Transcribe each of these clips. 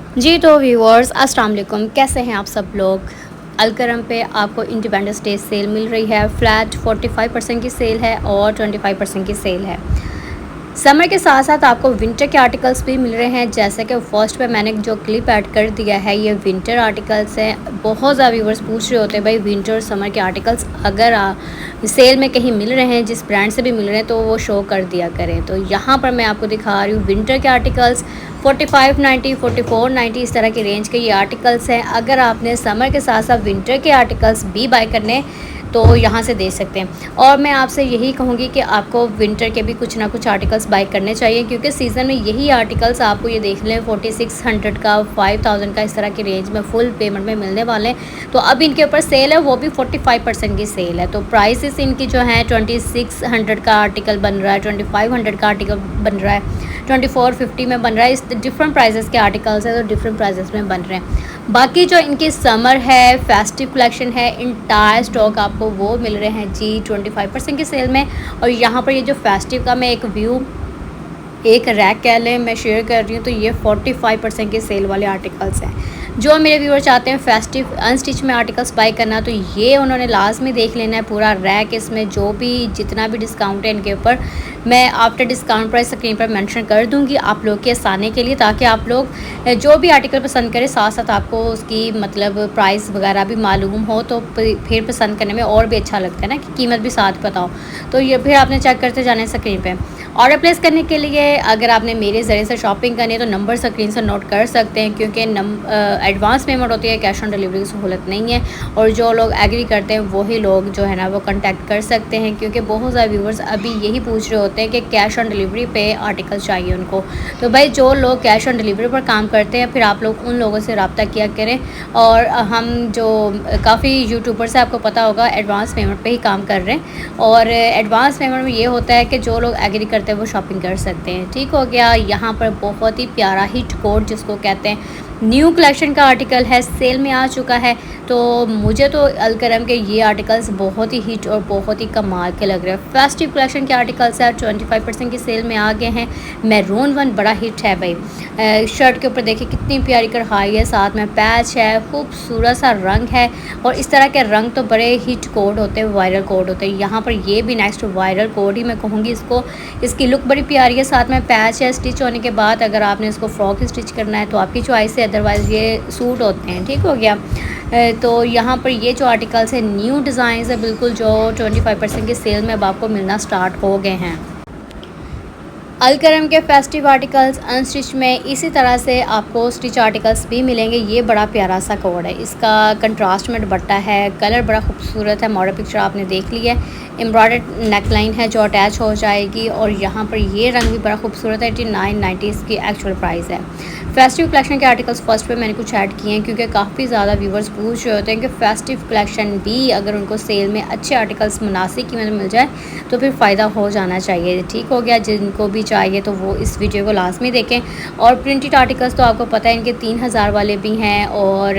जी तो व्यूअर्स अस्सलाम वालेकुम, कैसे हैं आप सब लोग। अलकरम पे आपको इंडिपेंडेंस डे सेल मिल रही है। फ्लैट 45% की सेल है और 25% की सेल है। समर के साथ साथ आपको विंटर के आर्टिकल्स भी मिल रहे हैं। जैसे कि फर्स्ट पे मैंने जो क्लिप ऐड कर दिया है, ये विंटर आर्टिकल्स हैं। बहुत ज़्यादा व्यूवर्स पूछ रहे होते हैं भाई विंटर और समर के आर्टिकल्स अगर सेल में कहीं मिल रहे हैं, जिस ब्रांड से भी मिल रहे हैं, तो वो शो कर दिया करें। तो यहाँ पर मैं आपको दिखा रही हूँ विंटर के आर्टिकल्स 4590 4490 इस तरह की रेंज के ये आर्टिकल्स हैं। अगर आपने समर के साथ साथ विंटर के आर्टिकल्स भी बाय करने तो यहाँ से दे सकते हैं। और मैं आपसे यही कहूँगी कि आपको विंटर के भी कुछ ना कुछ आर्टिकल्स बाय करने चाहिए, क्योंकि सीज़न में यही आर्टिकल्स आपको ये देख लें 4600 का 5000 का इस तरह की रेंज में फुल पेमेंट में मिलने वाले हैं। तो अब इनके ऊपर सेल है, वो भी 45% की सेल है। तो प्राइसेस इनकी जो है 2600 का आर्टिकल बन रहा है, 2500 का आर्टिकल बन रहा है, 2450 में बन रहा है। इस डिफरेंट प्राइसेस के आर्टिकल्स हैं, तो डिफरेंट प्राइसेस में बन रहे हैं। बाकी जो इनकी समर है, फेस्टिव कलेक्शन है, इंटायर स्टॉक आपको वो मिल रहे हैं जी 25% की सेल में। और यहाँ पर ये जो फेस्टिव का मैं एक व्यू, एक रैक कह लें, मैं शेयर कर रही हूँ, तो ये 45% के सेल वाले आर्टिकल्स हैं। जो मेरे व्यूअर चाहते हैं फेस्टिव अनस्टिच में आर्टिकल्स बाय करना, तो ये उन्होंने लाजमी देख लेना है पूरा रैक। इसमें जो भी जितना भी डिस्काउंट है इनके ऊपर मैं आफ्टर डिस्काउंट प्राइस स्क्रीन पर मेंशन कर दूंगी आप लोग के आसानी के लिए, ताकि आप लोग जो भी आर्टिकल पसंद करें साथ साथ आपको उसकी मतलब प्राइस वगैरह भी मालूम हो, तो फिर पसंद करने में और भी अच्छा लगता है ना, कि कीमत भी साथ बताओ। तो ये फिर आपने चेक करते जाना है स्क्रीन पर। ऑर्डर प्लेस करने के लिए अगर आपने मेरे ज़रिए से शॉपिंग करनी है तो नंबर स्क्रीन से नोट कर सकते हैं, क्योंकि एडवांस पेमेंट होती है, कैश ऑन डिलीवरी की सहूलत नहीं है। और जो लोग एग्री करते हैं वही लोग जो है ना वो कांटेक्ट कर सकते हैं, क्योंकि बहुत ज़्यादा व्यूवर्स अभी यही पूछ रहे होते हैं कि कैश ऑन डिलीवरी पे आर्टिकल चाहिए उनको। तो भाई जो लोग कैश ऑन डिलीवरी पर काम करते हैं, फिर आप लोग उन लोगों से रब्ता किया करें। और हम जो काफ़ी यूट्यूबर्स है, आपको पता होगा, एडवांस पेमेंट पर ही काम कर रहे हैं। और एडवांस पेमेंट में ये होता है कि जो लोग एग्री करते हैं वो शॉपिंग कर सकते हैं। ठीक हो गया। यहाँ पर बहुत ही प्यारा हिट कोट जिसको कहते हैं, न्यू कलेक्शन का आर्टिकल है, सेल में आ चुका है। तो मुझे तो अलकरम के ये आर्टिकल्स बहुत ही हिट और बहुत ही कमाल के लग रहे हैं। फेस्टिव कलेक्शन के आर्टिकल्स है, 25% की सेल में आ गए हैं। मैरून वन बड़ा हिट है भाई। शर्ट के ऊपर देखिए कितनी प्यारी कढ़ाई है, साथ में पैच है, खूबसूरत सा रंग है। और इस तरह के रंग तो बड़े हिट कोड होते हैं, वायरल कोड होते हैं। यहाँ पर ये भी नेक्स्ट वायरल कोड ही मैं कहूँगी इसको। इसकी लुक बड़ी प्यारी है, साथ में पैच है। स्टिच होने के बाद अगर आपने इसको फ्रॉक स्टिच करना है तो आपकी चॉइस है, अदरवाइज़ ये सूट होते हैं। ठीक हो गया। तो यहाँ पर ये जो आर्टिकल्स है न्यू डिज़ाइंस है बिल्कुल, जो 25% के सेल में अब आपको मिलना स्टार्ट हो गए हैं। अलकरम के फेस्टिव आर्टिकल्स अनस्टिच में इसी तरह से आपको स्टिच आर्टिकल्स भी मिलेंगे। ये बड़ा प्यारा सा कोड है, इसका कंट्रास्ट में दुपट्टा है, कलर बड़ा खूबसूरत है। मॉडल पिक्चर आपने देख ली है, एम्ब्रॉयडर्ड नेकलाइन है जो अटैच हो जाएगी। और यहाँ पर ये रंग भी बड़ा खूबसूरत है। 8990 इसकी एक्चुअल प्राइस है। फेस्टिव कलेक्शन के आर्टिकल्स फर्स्ट पे मैंने कुछ ऐड किए हैं, क्योंकि काफ़ी ज़्यादा व्यूवर्स पूछ रहे होते हैं कि फेस्टिव कलेक्शन भी अगर उनको सेल में अच्छे आर्टिकल्स मुनासिब कीमत में मिल जाए तो फिर फ़ायदा हो जाना चाहिए। ठीक हो गया। जिनको भी चाहिए तो वो इस वीडियो को लाजमी देखें। और प्रिंटेड आर्टिकल्स तो आपको पता है इनके 3000 वाले भी हैं और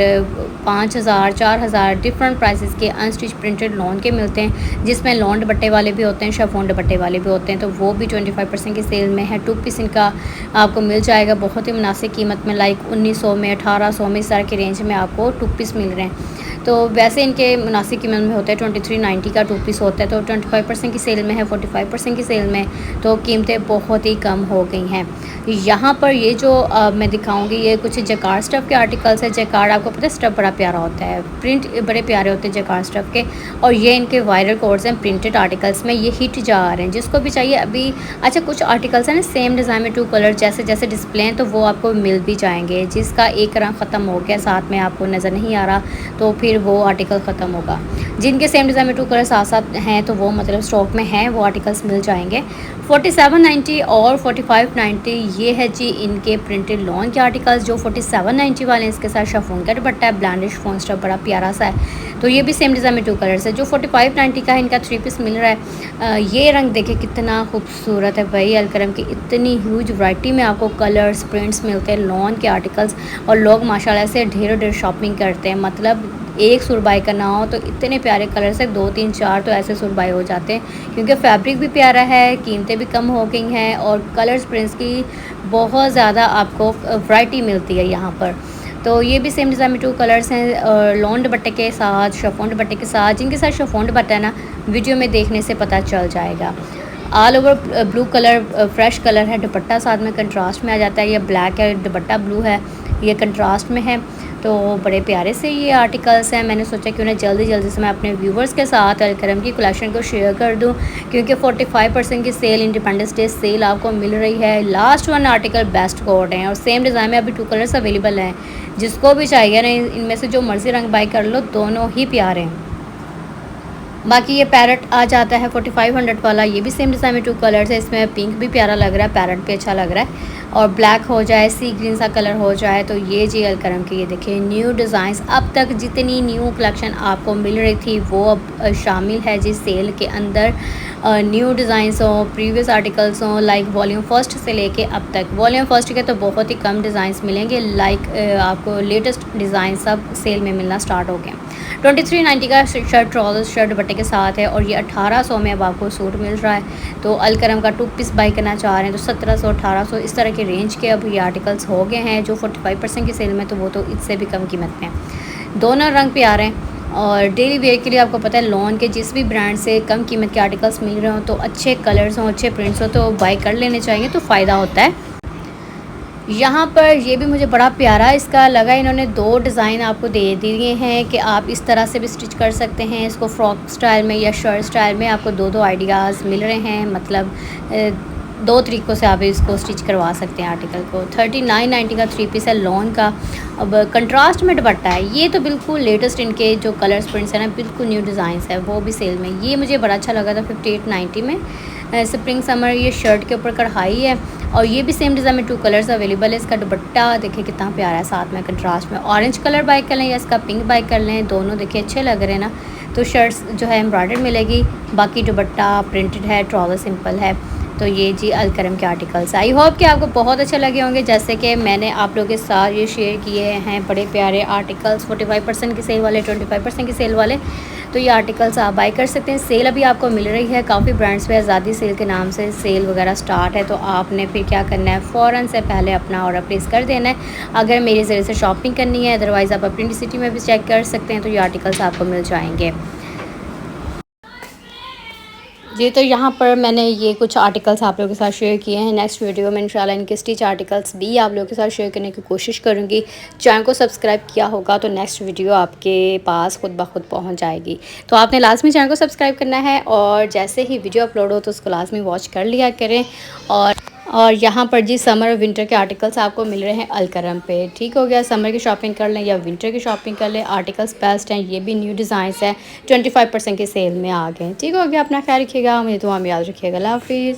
5000 4000 डिफरेंट प्राइसेस के अनस्टिच प्रिंटेड लॉन के मिलते हैं, जिसमें लॉन दुपट्टे वाले भी होते हैं, शिफॉन दुपट्टे वाले भी होते हैं। तो वो भी 25% की सेल में है। 2 पीस इनका आपको मिल जाएगा बहुत ही मुनासिब कीमत में, लाइक 1900 में 1800 में इस तरह की रेंज में आपको 2 पीस मिल रहे हैं। तो वैसे इनके मुनासिब कीमत में होता है 2390 का 2 पीस होता है। तो 25% की सेल में है, 45% की सेल में, तो कीमतें बहुत ही कम हो गई हैं। यहाँ पर ये जो मैं दिखाऊंगी ये कुछ जैकार्ड स्टफ़ के आर्टिकल्स है। जैकार्ड आपको पता है स्टफ़ बड़ा प्यारा होता है, प्रिंट बड़े प्यारे होते हैं जैकार्ड स्टफ़ के। और ये इनके वायरल कोड्स हैं प्रिंटेड आर्टिकल्स में, ये हिट जा रहे हैं जिसको भी चाहिए अभी। अच्छा, कुछ आर्टिकल्स हैं ना सेम डिज़ाइन में 2 कलर जैसे जैसे डिस्प्ले हैं, तो वो आपको मिल भी जाएंगे। जिसका एक रंग ख़त्म हो गया साथ में आपको नज़र नहीं आ रहा, तो फिर वो आर्टिकल ख़त्म होगा। जिनके सेम डिज़ाइन में 2 कलर साथ साथ हैं तो वो मतलब स्टॉक में हैं, वो आर्टिकल्स मिल जाएंगे। 4790 और 4590 ये है जी इनके प्रिंटेड लॉन के आर्टिकल्स। जो 4790 वाले हैं इसके साथ शिफॉन का दुपट्टा है, ब्लैंडिश फोन स्टफ बड़ा प्यारा सा है। तो ये भी सेम डिज़ाइन में 2 कलर्स है। जो 4590 का है इनका 3 पीस मिल रहा है। ये रंग देखिए कितना खूबसूरत है भाई। अलकरम की इतनी ह्यूज वैरायटी में आपको कलर्स प्रिंट्स मिलते हैं लॉन के आर्टिकल्स, और लोग माशाल्लाह से ढेरों ढेर शॉपिंग करते हैं। मतलब एक सूट बाई करना हो तो इतने प्यारे कलर से 2 3 4 तो ऐसे सूट बाई हो जाते हैं, क्योंकि फैब्रिक भी प्यारा है, कीमतें भी कम हो गई हैं और कलर्स प्रिंट्स की बहुत ज़्यादा आपको वैरायटी मिलती है यहाँ पर। तो ये भी सेम डिज़ाइन में 2 कलर्स हैं, लॉन दुपट्टे के साथ, शिफॉन दुपट्टे के साथ। जिनके साथ शिफॉन दुपट्टा है ना, वीडियो में देखने से पता चल जाएगा। All over blue colour fresh colour है, दुपट्टा साथ में कंट्रास्ट में आ जाता है। ये ब्लैक है, दुपट्टा ब्लू है, ये कंट्रास्ट में है। तो बड़े प्यारे से ये आर्टिकल्स हैं। मैंने सोचा कि उन्हें जल्दी जल्दी से मैं अपने व्यूवर्स के साथ अलकरम की कलेक्शन को शेयर कर दूं, क्योंकि 45% की सेल, इंडिपेंडेंस डे सेल आपको मिल रही है। Last one article best quote हैं और सेम डिज़ाइन में अभी 2 कलर्स अवेलेबल हैं। जिसको भी चाहिए ना, इनमें से जो मर्ज़ी रंग बाई कर लो, दोनों ही प्यारे हैं। बाकी ये पैरट आ जाता है 4500 वाला, ये भी सेम डिज़ाइन में 2 कलर्स है। इसमें पिंक भी प्यारा लग रहा है, पैरट भी अच्छा लग रहा है, और ब्लैक हो जाए, सी ग्रीन सा कलर हो जाए। तो ये जी अलकरम की ये देखिए न्यू डिज़ाइंस। अब तक जितनी न्यू कलेक्शन आपको मिल रही थी वो अब शामिल है जी सेल के अंदर। न्यू डिज़ाइंस हों, प्रीवियस आर्टिकल्स हों, लाइक वॉल्यूम फर्स्ट से लेके अब तक। वॉल्यूम फर्स्ट के तो बहुत ही कम डिज़ाइंस मिलेंगे, लाइक आपको लेटेस्ट डिज़ाइन सब सेल में मिलना स्टार्ट हो गए। 2390 का शर्ट, ट्राउज़र शर्ट दुपट्टे के साथ है, और ये 1800 में अब आपको सूट मिल रहा है। तो अलकरम का 2 पीस बाई करना चाह रहे हैं तो 1700 1800 इस तरह के रेंज के अब ये आर्टिकल्स हो गए हैं। जो 45% की सेल में, तो वो तो इससे भी कम कीमत में हैं। दोनों रंग प्यारे हैं, और डेली वेयर के लिए आपको पता है लॉन के जिस भी ब्रांड से कम कीमत के आर्टिकल्स मिल रहे हो, तो अच्छे कलर्स हों, अच्छे प्रिंट्स हो, तो बाई कर लेने चाहिए, तो फ़ायदा होता है। यहाँ पर ये भी मुझे बड़ा प्यारा इसका लगा। इन्होंने 2 डिज़ाइन आपको दे दिए हैं कि आप इस तरह से भी स्टिच कर सकते हैं इसको, फ्रॉक स्टाइल में या शर्ट स्टाइल में। आपको 2 आइडियाज़ मिल रहे हैं, मतलब 2 तरीक़ों से आप इसको स्टिच करवा सकते हैं आर्टिकल को। 3990 का 3 पीस है लॉन का। अब कंट्रास्ट में दुपट्टा है, ये तो बिल्कुल लेटेस्ट इनके जो कलर्स प्रिंट्स हैं ना, बिल्कुल न्यू डिज़ाइंस है, वो भी सेल में। ये मुझे बड़ा अच्छा लगा था 5890 में। स्प्रिंग समर ये शर्ट के ऊपर कढ़ाई है, और ये भी सेम डिज़ाइन में 2 कलर्स अवेलेबल है। इसका दुपट्टा देखिए कितना प्यारा है, साथ में कंट्रास्ट में ऑरेंज कलर बाई कर लें या इसका पिंक बाई कर लें, दोनों देखिए अच्छे लग रहे हैं ना। तो शर्ट्स जो है एम्ब्रॉयडर्ड मिलेगी, बाकी दुपट्टा प्रिंटेड है, ट्राउज़र सिंपल है। तो ये जी अलकरम के आर्टिकल्स। आई होप कि आपको बहुत अच्छे लगे होंगे, जैसे कि मैंने आप लोगों के साथ ये शेयर किए हैं बड़े प्यारे आर्टिकल्स 45% की सेल वाले, 25% की सेल वाले। तो ये आर्टिकल्स आप बाई कर सकते हैं। सेल अभी आपको मिल रही है, काफ़ी ब्रांड्स पे आज़ादी सेल के नाम से सेल वगैरह स्टार्ट है। तो आपने फिर क्या करना है, फ़ौरन से पहले अपना ऑर्डर प्लेस कर देना है अगर मेरे ज़रिए से शॉपिंग करनी है। अदरवाइज़ आप अपनी सिटी में भी चेक कर सकते हैं, तो ये आर्टिकल्स आपको मिल जाएंगे जी। तो यहाँ पर मैंने ये कुछ आर्टिकल्स आप लोगों के साथ शेयर किए हैं। नेक्स्ट वीडियो में इंशाल्लाह इनके स्टिच आर्टिकल्स भी आप लोगों के साथ शेयर करने की कोशिश करूँगी। चैनल को सब्सक्राइब किया होगा तो नेक्स्ट वीडियो आपके पास खुद ब खुद पहुँच जाएगी। तो आपने लाजमी चैनल को सब्सक्राइब करना है, और जैसे ही वीडियो अपलोड हो तो उसको लाजमी वॉच कर लिया करें। और यहाँ पर जी समर और विंटर के आर्टिकल्स आपको मिल रहे हैं अलकरम पे। ठीक हो गया, समर की शॉपिंग कर लें या विंटर की शॉपिंग कर लें, आर्टिकल्स बेस्ट हैं। ये भी न्यू डिज़ाइंस हैं, 25% के सेल में आ गए। ठीक हो गया, अपना ख्याल रखिएगा, मुझे दुआ में याद रखिएगा। अल्लाह हाफिज़।